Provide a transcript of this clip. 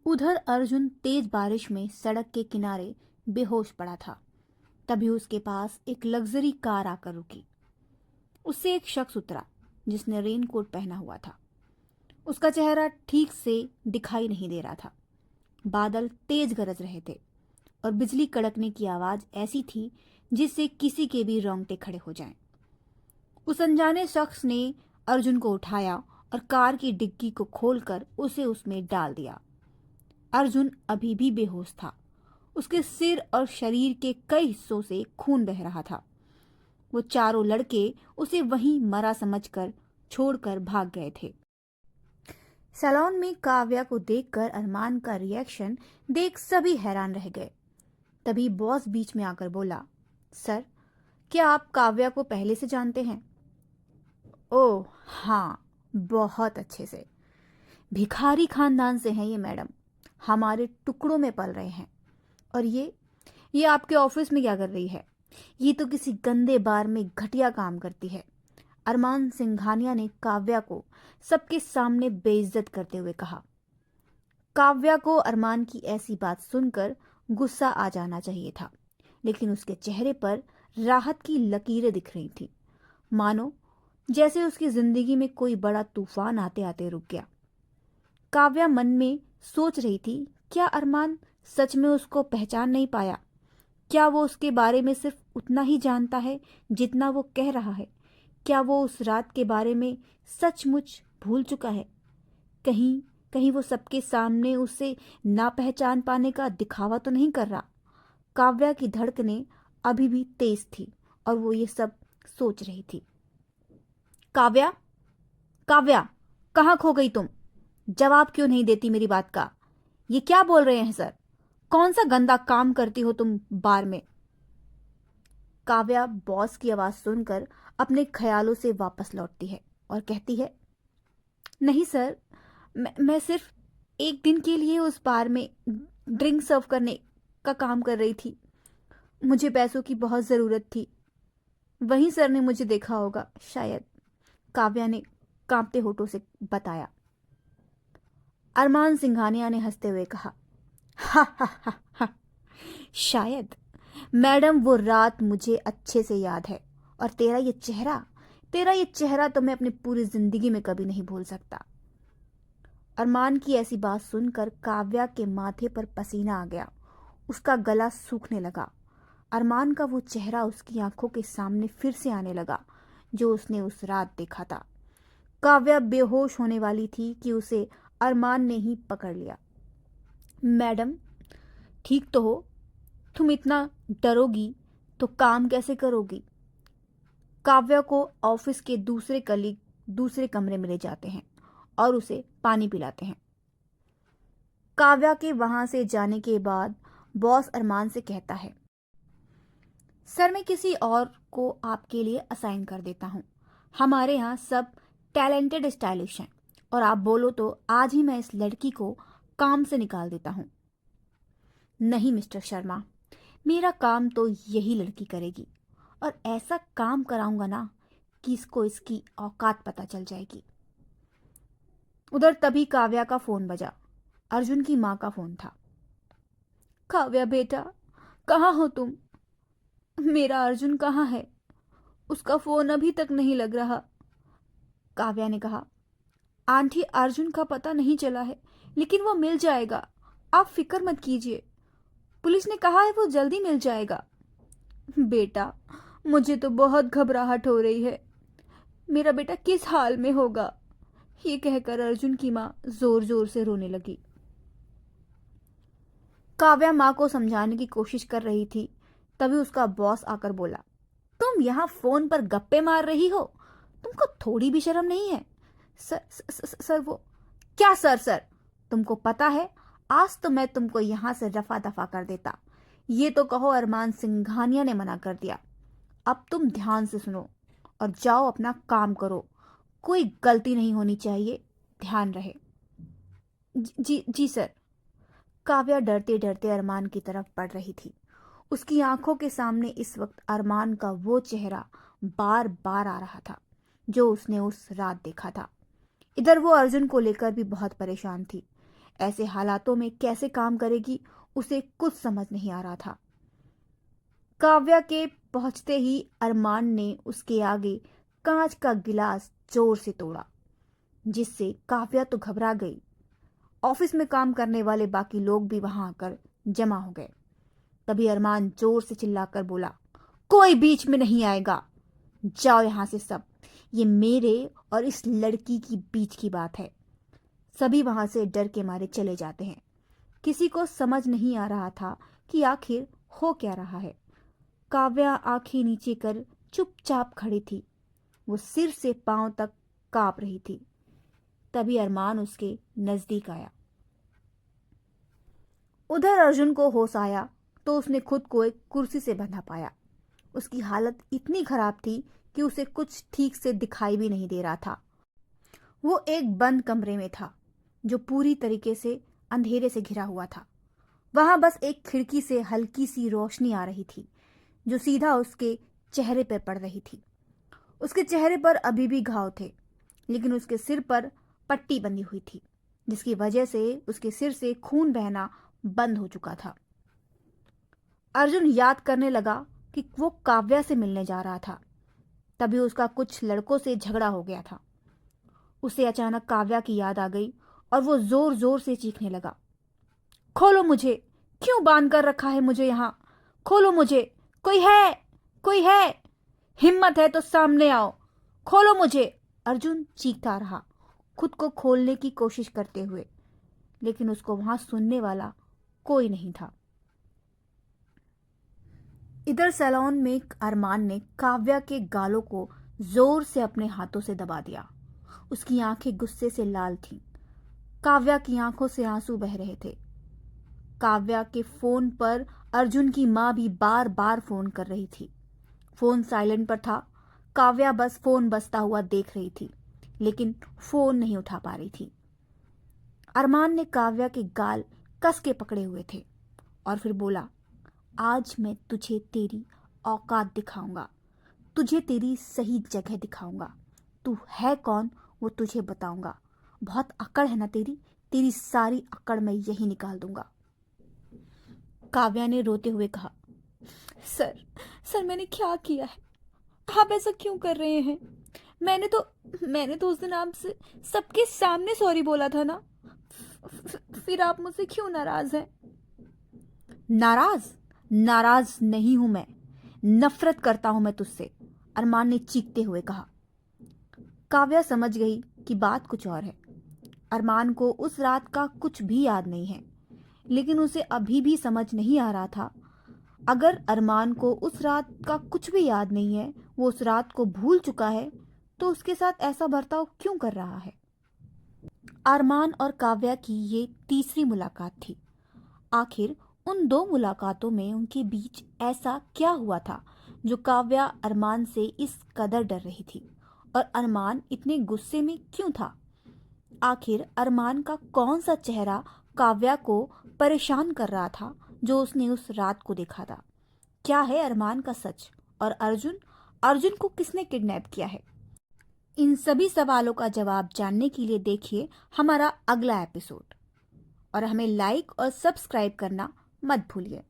उधर अर्जुन तेज बारिश में सड़क के किनारे बेहोश पड़ा था। तभी उसके पास एक लग्जरी कार आकर रुकी। उससे एक शख्स उतरा जिसने रेनकोट पहना हुआ था। उसका चेहरा ठीक से दिखाई नहीं दे रहा था। बादल तेज गरज रहे थे और बिजली कड़कने की आवाज ऐसी थी जिससे किसी के भी रोंगटे खड़े हो जाएं। उस अनजाने शख्स ने अर्जुन को उठाया और कार की डिग्गी को खोलकर उसे उसमें डाल दिया। अर्जुन अभी भी बेहोश था। उसके सिर और शरीर के कई हिस्सों से खून बह रहा था। वो चारों लड़के उसे वहीं मरा समझकर छोड़कर भाग गए थे। सैलून में काव्या को देखकर अरमान का रिएक्शन देख सभी हैरान रह गए। तभी बॉस बीच में आकर बोला, सर, क्या आप काव्या को पहले से जानते हैं? ओह हाँ, बहुत अच्छे से। भिखारी खानदान से हैं ये मैडम। हमारे टुकड़ों में पल रहे हैं। और ये आपके ऑफिस में क्या कर रही है? ये तो किसी गंदे बार में घटिया काम करती है। अरमान सिंघानिया ने काव्या को सबके सामने बेइज्जत करते हुए कहा। काव्या को अरमान की ऐसी बात सुनकर गुस्सा आ जाना चाहिए था, लेकिन उसके चेहरे पर राहत की लकीरें दिख रही थी, मानो जैसे उसकी जिंदगी में कोई बड़ा तूफान आते आते रुक गया। काव्या मन में सोच रही थी, क्या अरमान सच में उसको पहचान नहीं पाया? क्या वो उसके बारे में सिर्फ उतना ही जानता है जितना वो कह रहा है? क्या वो उस रात के बारे में सचमुच भूल चुका है? कहीं कहीं वो सबके सामने उसे ना पहचान पाने का दिखावा तो नहीं कर रहा? काव्या की धड़कनें अभी भी तेज थी और वो ये सब सोच रही थी। काव्या, काव्या, कहाँ खो गई तुम? जवाब क्यों नहीं देती मेरी बात का? ये क्या बोल रहे हैं सर? कौन सा गंदा काम करती हो तुम बार में? काव्या बॉस की आवाज सुनकर अपने ख्यालों से वापस लौटती है और कहती है, नहीं सर, मैं सिर्फ एक दिन के लिए उस बार में ड्रिंक सर्व करने का काम कर रही थी। मुझे पैसों की बहुत ज़रूरत थी। वहीं सर ने मुझे देखा होगा शायद, काव्या ने कांपते होठों से बताया। अरमान सिंघानिया ने हंसते हुए कहा, हा हा हा हा, शायद। मैडम, वो रात मुझे अच्छे से याद है। और तेरा ये चेहरा तो मैं अपनी पूरी जिंदगी में कभी नहीं भूल सकता। अरमान की ऐसी बात सुनकर काव्या के माथे पर पसीना आ गया। उसका गला सूखने लगा। अरमान का वो चेहरा उसकी आंखों के सामने फिर से आने लगा जो उसने उस रात देखा था। काव्या बेहोश होने वाली थी कि उसे अरमान ने ही पकड़ लिया। मैडम, ठीक तो हो? तुम इतना डरोगी तो काम कैसे करोगी? काव्या को ऑफिस के दूसरे कलीग दूसरे कमरे में ले जाते हैं और उसे पानी पिलाते हैं। काव्या के वहां से जाने के बाद बॉस अरमान से कहता है, सर, मैं किसी और को आपके लिए असाइन कर देता हूँ। हमारे यहाँ सब टैलेंटेड स्टाइलिश हैं और आप बोलो तो आज ही मैं इस लड़की को काम से निकाल देता हूँ। नहीं मिस्टर शर्मा, मेरा काम तो यही लड़की करेगी और ऐसा काम कराऊंगा ना कि इसको इसकी औकात पता चल जाएगी। उधर तभी काव्या का फोन बजा। अर्जुन की माँ का फोन था। काव्या बेटा, कहाँ हो तुम? मेरा अर्जुन कहाँ है? उसका फोन अभी तक नहीं लग रहा। काव्या ने कहा, आंटी, अर्जुन का पता नहीं चला है, लेकिन वो मिल जाएगा। आप फिक्र मत कीजिए। पुलिस ने कहा है वो जल्दी मिल जाएगा। बेटा, मुझे तो बहुत घबराहट हो रही है। मेरा बेटा किस हाल में होगा? ये कहकर अर्जुन की माँ जोर जोर से रोने लगी। काव्या माँ को समझाने की कोशिश कर रही थी। तभी उसका बॉस आकर बोला, तुम यहाँ फोन पर गप्पे मार रही हो? तुमको थोड़ी भी शर्म नहीं है? सर वो क्या? सर, तुमको पता है, आज तो मैं तुमको यहां से रफा दफा कर देता। ये तो कहो अरमान सिंघानिया ने मना कर दिया। अब तुम ध्यान से सुनो और जाओ अपना काम करो। कोई गलती नहीं होनी चाहिए, ध्यान रहे। जी सर। काव्या डरते डरते अरमान की तरफ बढ़ रही थी। उसकी आंखों के सामने इस वक्त अरमान का वो चेहरा बार बार आ रहा था जो उसने उस रात देखा था। इधर वो अर्जुन को लेकर भी बहुत परेशान थी। ऐसे हालातों में कैसे काम करेगी उसे कुछ समझ नहीं आ रहा था। काव्या के पहुंचते ही अरमान ने उसके आगे कांच का गिलास जोर से तोड़ा, जिससे काव्या तो घबरा गई। ऑफिस में काम करने वाले बाकी लोग भी वहां आकर जमा हो गए। तभी अरमान जोर से चिल्लाकर बोला, कोई बीच में नहीं आएगा, जाओ यहां से सब, ये मेरे और इस लड़की की बीच की बात है। सभी वहां से डर के मारे चले जाते हैं। किसी को समझ नहीं आ रहा था कि आखिर हो क्या रहा है। काव्या आंखें नीचे कर चुपचाप खड़ी थी। वो सिर से पांव तक कांप रही थी। तभी अरमान उसके नजदीक आया। उधर अर्जुन को होश आया तो उसने खुद को एक कुर्सी से बंधा पाया। उसकी हालत इतनी खराब थी कि उसे कुछ ठीक से दिखाई भी नहीं दे रहा था। वो एक बंद कमरे में था जो पूरी तरीके से अंधेरे से घिरा हुआ था। वहां बस एक खिड़की से हल्की सी रोशनी आ रही थी जो सीधा उसके चेहरे पर पड़ रही थी। उसके चेहरे पर अभी भी घाव थे, लेकिन उसके सिर पर पट्टी बंधी हुई थी, जिसकी वजह से उसके सिर से खून बहना बंद हो चुका था। अर्जुन याद करने लगा कि वो काव्या से मिलने जा रहा था। तभी उसका कुछ लड़कों से झगड़ा हो गया था। उसे अचानक काव्या की याद आ गई और वो जोर जोर से चीखने लगा, खोलो मुझे, क्यों बांध कर रखा है मुझे यहां, खोलो मुझे, कोई है, कोई है, हिम्मत है तो सामने आओ, खोलो मुझे। अर्जुन चीखता रहा, खुद को खोलने की कोशिश करते हुए, लेकिन उसको वहां सुनने वाला कोई नहीं था। इधर सैलून में अरमान ने काव्या के गालों को जोर से अपने हाथों से दबा दिया। उसकी आंखें गुस्से से लाल थीं। काव्या की आंखों से आंसू बह रहे थे। काव्या के फोन पर अर्जुन की मां भी बार बार फोन कर रही थी। फोन साइलेंट पर था। काव्या बस फोन बजता हुआ देख रही थी, लेकिन फोन नहीं उठा पा रही थी। अरमान ने काव्या के गाल कस के पकड़े हुए थे और फिर बोला, आज मैं तुझे तेरी औकात दिखाऊंगा, तुझे तेरी सही जगह दिखाऊंगा। तू है कौन वो तुझे बताऊंगा। बहुत अकड़ है ना तेरी, तेरी सारी अकड़ मैं यही निकाल दूंगा। काव्या ने रोते हुए कहा, सर सर मैंने क्या किया है, आप ऐसा क्यों कर रहे हैं। मैंने तो उस दिन आपसे सबके सामने सॉरी बोला था ना, फिर आप मुझसे क्यों नाराज हैं। नाराज नाराज नहीं हूं मैं, नफरत करता हूं मैं तुझसे, अरमान ने चीखते हुए कहा। काव्या समझ गई कि बात कुछ और है। अरमान को उस रात का कुछ भी याद नहीं है, लेकिन उसे अभी भी समझ नहीं आ रहा था, अगर अरमान को उस रात का कुछ भी याद नहीं है, वो उस रात को भूल चुका है, तो उसके साथ ऐसा बर्ताव क्यों कर रहा है। अरमान और काव्या की ये तीसरी मुलाकात थी। आखिर उन दो मुलाकातों में उनके बीच ऐसा क्या हुआ था जो काव्या अरमान से इस कदर डर रही थी, और अरमान इतने गुस्से में क्यों था। आखिर अरमान का कौन सा चेहरा काव्या को परेशान कर रहा था जो उसने उस रात को देखा था। क्या है अरमान का सच, और अर्जुन अर्जुन को किसने किडनैप किया है। इन सभी सवालों का जवाब जानने के लिए देखिए हमारा अगला एपिसोड, और हमें लाइक और सब्सक्राइब करना मत भूलिए।